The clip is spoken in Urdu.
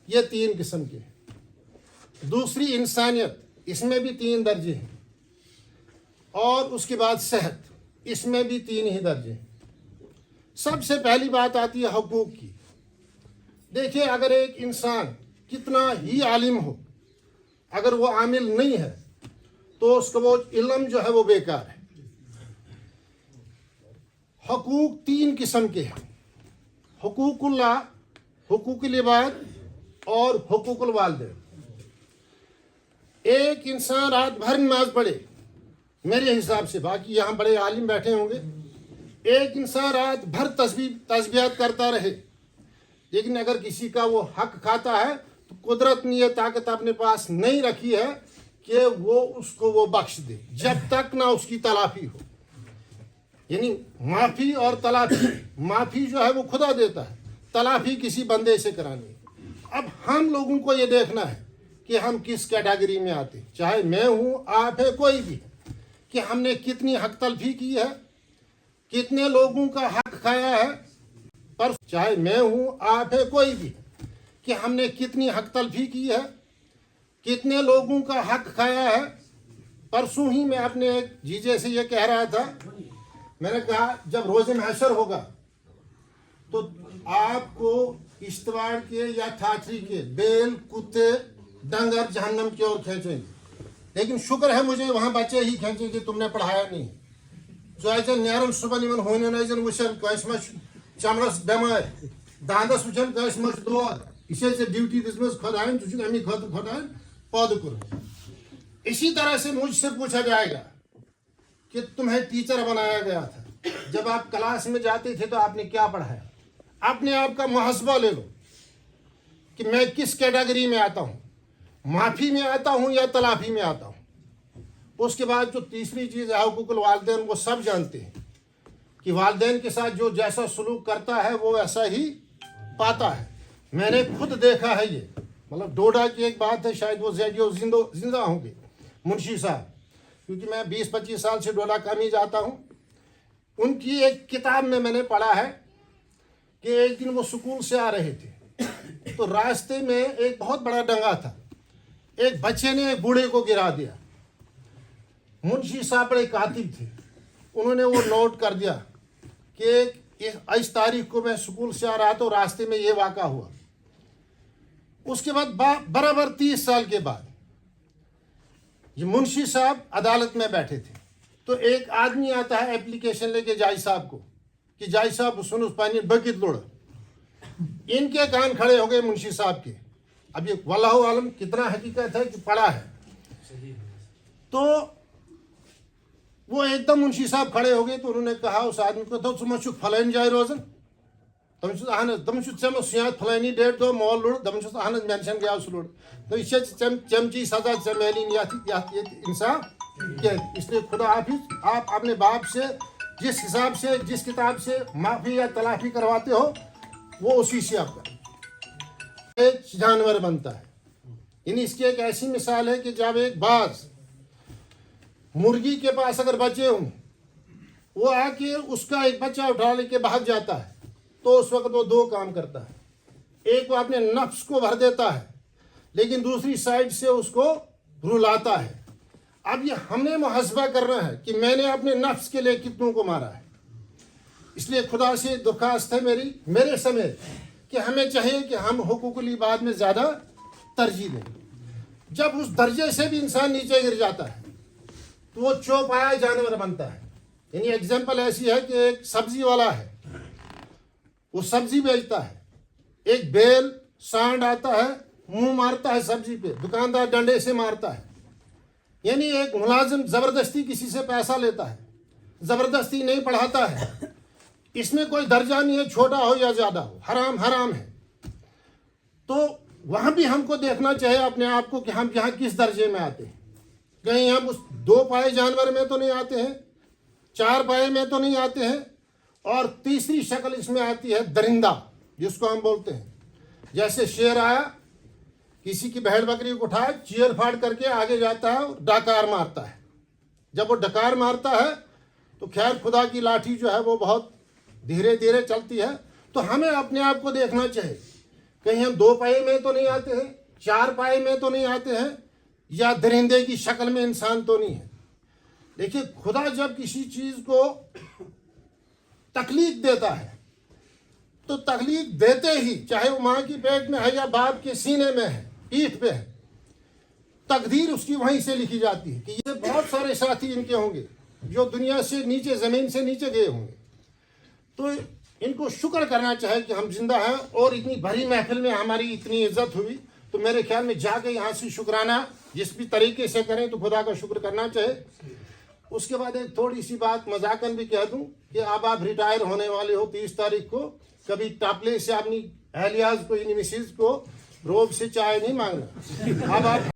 یہ 3 قسم کے ہیں۔ دوسری انسانیت، اس میں بھی 3 درجے ہیں، اور اس کے بعد صحت، اس میں بھی 3 ہی درجے ہیں۔ سب سے پہلی بات آتی ہے حقوق کی۔ دیکھیے، اگر ایک انسان کتنا ہی عالم ہو، اگر وہ عامل نہیں ہے تو اس کا وہ علم جو ہے وہ بیکار ہے۔ حقوق 3 قسم کے ہیں: حقوق اللہ، حقوق العباد اور حقوق الوالدین۔ ایک انسان رات بھر نماز پڑھے، میرے حساب سے، باقی یہاں بڑے عالم بیٹھے ہوں گے، ایک انسان رات بھر تسبیحات کرتا رہے، لیکن اگر کسی کا وہ حق کھاتا ہے تو قدرت نے یہ طاقت اپنے پاس نہیں رکھی ہے کہ وہ اس کو وہ بخش دے، جب تک نہ اس کی تلافی ہو۔ یعنی معافی اور تلافی، معافی جو ہے وہ خدا دیتا ہے، تلافی کسی بندے سے کرانی ہے۔ اب ہم لوگوں کو یہ دیکھنا ہے کہ ہم کس کیٹیگری میں آتے ہیں، چاہے میں ہوں، آپ ہے، کوئی بھی، کہ ہم نے کتنی حق تلفی کی ہے، کتنے لوگوں کا حق کھایا ہے، پر چاہے میں ہوں، آپ ہے، کوئی بھی، کہ ہم نے کتنی حق تلفی کی ہے، کتنے لوگوں کا حق کھایا ہے۔ پرسوں ہی میں اپنے ایک جیجے سے یہ کہہ رہا تھا، میں نے کہا جب روز محشر ہوگا تو آپ کو اشتوار کے یا ٹھاٹری کے بیل، کتے، ڈنگر جہنم کی اور کھینچیں گے، لیکن شکر ہے مجھے وہاں بچے ہی کھینچیں کہ تم نے پڑھایا نہیں۔ جو نیرن صبح یمن ہونین وچن کس مجھ چمڑس بیمار، داندس وچن کس مجھ دود، یہ ڈیوٹی دس خدائن، تھی امی خاطر خدائن پودہ کور۔ اسی طرح سے مجھ سے پوچھا جائے گا کہ تمہیں ٹیچر بنایا گیا تھا، جب آپ کلاس میں جاتے تھے تو آپ نے کیا پڑھایا؟ اپنے آپ کا محاسبہ لے لو کہ میں کس کیٹیگری میں آتا ہوں، معافی میں آتا ہوں یا تلافی میں آتا ہوں۔ اس کے بعد جو تیسری چیز ہے حقوق الوالدین، وہ سب جانتے ہیں کہ والدین کے ساتھ جو جیسا سلوک کرتا ہے وہ ایسا ہی پاتا ہے۔ میں نے خود دیکھا ہے، یہ مطلب ڈوڈا کی ایک بات ہے، شاید وہ زیڈیو زندہ ہوں گے، منشی صاحب، کیونکہ میں 20-25 سال سے ڈوڈا کم ہی جاتا ہوں۔ ان کی ایک کتاب میں نے پڑھا ہے کہ ایک دن وہ سکول سے آ رہے تھے تو راستے میں ایک بہت بڑا ڈنگا تھا، ایک بچے نے ایک بوڑھے کو گرا دیا۔ منشی صاحب بڑے کاتب تھے، انہوں نے وہ نوٹ کر دیا کہ اس تاریخ کو میں سکول سے آ رہا تو راستے میں یہ واقعہ ہوا۔ اس کے بعد برابر 30 سال کے بعد یہ منشی صاحب عدالت میں بیٹھے تھے تو ایک آدمی آتا ہے اپلیکیشن لے کے جائی صاحب کو کہ جائی صاحب سنو پانی بکت لوڑ۔ ان کے کان کھڑے ہو گئے منشی صاحب کے۔ اب یہ واللہ عالم کتنا حقیقت ہے کہ پڑھا ہے، تو وہ ایک دم منشی صاحب کھڑے ہو گئے تو انہوں نے کہا اس آدمی کو، تو ثم فلانی جائے روزن، دم ژےٚ سیات فلانی ڈیٹ دو مول لوڑ، دم اہن مینشن گیا سہ لوڑ، تو یہ چمچی سزا ژےٚ میلی انصاف کیا۔ اس لیے خدا حافظ، آپ اپنے باپ سے جس حساب سے، جس کتاب سے معافی یا تلافی کرواتے ہو وہ اسی سے آپ کا ایک جانور بنتا ہے۔ یعنی اس کی ایک ایسی مثال ہے کہ جب ایک باز مرغی کے پاس اگر بچے ہوں، وہ آ کے اس کا ایک بچہ اٹھا لے کے بھاگ جاتا ہے تو اس وقت وہ 2 کام کرتا ہے، ایک وہ اپنے نفس کو بھر دیتا ہے، لیکن دوسری سائڈ سے اس کو رلاتا ہے۔ اب یہ ہم نے محاسبہ کرنا ہے کہ میں نے اپنے نفس کے لیے کتنوں کو مارا ہے۔ اس لیے خدا سے درخواست ہے میرے سمیت کہ ہمیں چاہیے کہ ہم حقوق العباد میں زیادہ ترجیح دیں۔ جب اس درجے سے بھی انسان نیچے گر جاتا ہے تو وہ چوپایا جانور بنتا ہے۔ یعنی ایگزامپل ایسی ہے کہ ایک سبزی والا ہے، وہ سبزی بیچتا ہے، ایک بیل سانڈ آتا ہے، منہ مارتا ہے سبزی پہ، دکاندار ڈنڈے سے مارتا ہے۔ یعنی ایک ملازم زبردستی کسی سے پیسہ لیتا ہے، زبردستی نہیں پڑھاتا ہے، اس میں کوئی درجہ نہیں ہے، چھوٹا ہو یا زیادہ ہو، حرام حرام ہے۔ تو وہاں بھی ہم کو دیکھنا چاہیے اپنے آپ کو کہ ہم یہاں کس درجے میں آتے ہیں۔ کہیں ہم اس 2 پائے جانور میں تو نہیں آتے ہیں، 4 پائے میں تو نہیں آتے ہیں، اور تیسری شکل اس میں آتی ہے درندہ، جس کو ہم بولتے ہیں، جیسے شیر آیا، کسی کی بھیڑ بکری کو اٹھائے، چیر پھاڑ کر کے آگے جاتا ہے، ڈکار مارتا ہے۔ جب وہ ڈکار مارتا ہے تو خیر خدا کی لاٹھی جو ہے وہ بہت دھیرے دھیرے چلتی ہے۔ تو ہمیں اپنے آپ کو دیکھنا چاہیے، کہیں ہم 2 پائے میں تو نہیں آتے ہیں, 4 پائے میں تو نہیں آتے ہیں, یا درندے کی شکل میں انسان تو نہیں ہے. دیکھیے خدا جب کسی چیز کو تخلیق دیتا ہے تو تخلیق دیتے ہی, چاہے وہ ماں کی پیٹ میں ہے یا باپ کے سینے میں ہے, پیٹھ پہ ہے, تقدیر اس کی وہیں سے لکھی جاتی ہے کہ یہ بہت سارے ساتھی ان کے ہوں گے جو دنیا سے نیچے, زمین سے نیچے گئے ہوں گے. تو ان کو شکر کرنا چاہے کہ ہم زندہ ہیں, اور اتنی بھری محفل میں ہماری اتنی عزت ہوئی. تو میرے خیال میں جا کے یہاں سے شکرانہ جس بھی طریقے سے کریں تو خدا کا شکر کرنا چاہے. اس کے بعد ایک تھوڑی سی بات مذاقاً بھی کہہ دوں کہ اب آپ ریٹائر ہونے والے ہو 30 تاریخ کو, کبھی ٹاپلے سے اپنی اہلیاز کو, مسز کو روب سے چائے نہیں مانگنا. اب آپ